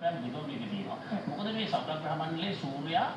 විතර මේක තියෙනවා. මොකද මේ සෞරග්‍රහ මණ්ඩලයේ සූර්යයා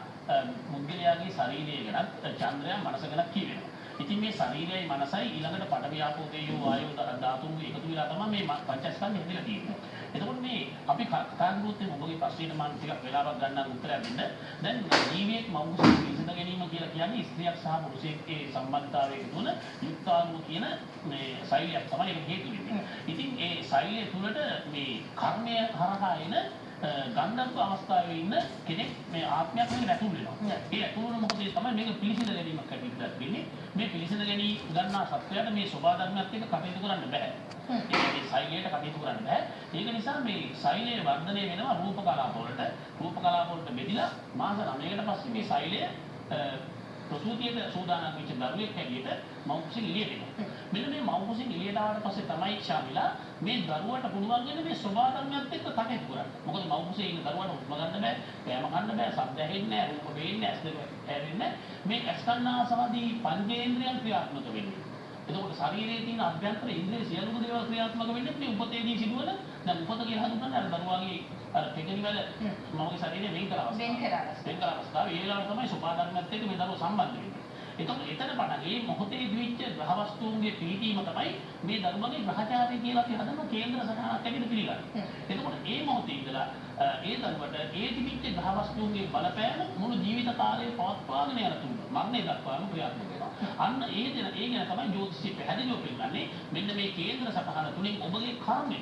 මුද්ගලයාගේ ශරීරය ගැනත් චන්ද්‍රයා මනස ගැනත් කියවෙනවා. ඉතින් මේ ශරීරයයි මනසයි ඊළඟට පඨවි ආපෝ තේජෝ වායෝ ධාතුන් එකතු වෙලා තමයි මේ පංචස්කන්ධය හැදිලා තියෙන්නේ. එතකොට මේ අපි කතා කරුවොත් ඔබගේ ප්‍රශ්නෙට මම ටිකක් වෙලාවක් ගන්න උත්තරයක් දෙන්න. දැන් ජීවියෙක් මවුසෙක් විසඳ ගැනීම කියලා කියන්නේ ස්ත්‍රියක් සහ පුරුෂයෙක්ගේ සම්බන්ධතාවයක තුන යුක්තාණු කියන මේ ශෛලියක් තමයි ඒක හේතු වෙන්නේ. ඉතින් ඒ ශෛලිය තුළට මේ කර්මය හරහා එන ගන්ධත්ව අවස්ථාවේ ඉන්න කෙනෙක් මේ ආත්මයක් වෙන ඇතුල් වෙනවා. ඒ ඇතුල් වෙන මොකද තමයි මේක පිළිසිඳ ගැනීමක් හැටියට වෙන්නේ. මේ පිළිසිඳ ගැනීම ගන්නා සත්‍යයට මේ සෝබා ධර්මයක් එක්ක කටයුතු කරන්න බෑ. ඒ ශෛලියට කටයුතු කරන්න බෑ. ඒක නිසා මේ ශෛලයේ වර්ධනය වෙනවා රූප කලාප වලට. රූප කලාප වලට බෙදිලා මාස 9කට පස්සේ මේ ශෛලය ප්‍රසූතියට සූදානම් වෙච්ච දරුවෙක් හැටියට මව්කුසින් එළියට එනවා. මෙන්න මේ මව්කුසින් එළියට ආවට පස්සේ තමයි ශාමිලා මේ දරුවට පුළුවන් වෙන මේ ස්වභාව ධර්මයත් එක්ක කටයුතු කරන්න. මොකද මව්කුසේ ඉන්න දරුවට උස්ම ගන්න බෑ, කෑම කන්න බෑ, ශබ්ද ඇහෙන්නේ නැහැ, රූප පේන්නේ නැහැ, ඇස් දෙක ඇරෙන්නේ නැහැ. මේ ඇස්කන්නාසවදී පංචේන්ද්‍රයන් ක්‍රියාත්මක වෙන්නේ. එතකොට ශරීරයේ තියෙන අභ්‍යන්තර ඉන්ද්‍රිය සියලුම දේවල් ක්‍රියාත්මක වෙන්නේ මේ උපතේදී සිදුවන දැන් උපත කියලා හඳුන්වන්නේ අර දරුවාගේ අර පෙකෙනිවල මවගේ ශරීරය වෙන් කර අවස්ථාව. වෙන් කර අවස්ථාව. ඒ වෙලාවට තමයි සෝපා ධර්මයත් එක්ක මේ දරුවෝ සම්බන්ධ වෙන්නේ. එතකොට එතන පටන් මේ මොහොතේ දිවිච්ච ග්‍රහ වස්තුන්ගේ පිළිකීම තමයි මේ දරුවගේ ග්‍රහචාරය කියලා අපි හදන කේන්ද්‍ර සටහනක් ඇවිත් පිළිගන්නේ. එතකොට මේ මොහොතේ ඉඳලා ඒ දරුවට ඒ දිවිච්ච ග්‍රහ වස්තුන්ගේ බලපෑම මුළු ජීවිත කාලය පවත්වාගෙන යන තුරු මරණය දක්වාම ක්‍රියාත්මක වෙනවා. අන්න ඒ ගැන තමයි ජ්‍යොතිෂය පැහැදිලිව පෙන්නන්නේ. මෙන්න මේ කේන්ද්‍ර සටහන තුලින් ඔබගේ කර්මය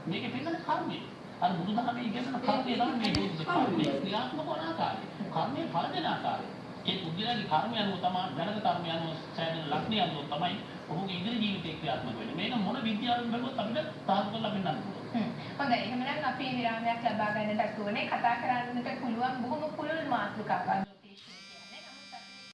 මේකේ පෙන්නන්නේ කර්මය. අර බුදුදහමේ ඉගෙන ගන්න කර්මය තමයි මේ ජ්‍යොතිෂ කර්මය ක්‍රියාත්මක වන ආකාරය. කර්මයේ ඵල දෙන ආකාරය. ඒ පුද්ගලයාගේ කර්මය අනුව තමයි ජනක කර්මය අනුව සෑහෙන ලක්ෂණ අනුව තමයි ඔහුගේ ඉදිරි ජීවිතේ ක්‍රියාත්මක වෙන්නේ. මේක මොන විද්‍යාවෙන් බැලුවත් අපිට තාහු කරලා පෙන්නන්න පුළුවන්. හොඳයි. එහෙනම් අපි විරාමයක් ලබා ගන්නට ඕනේ. කතා කරන්නට පුළුවන් බොහොම පුළුල් මාතෘකාවක්.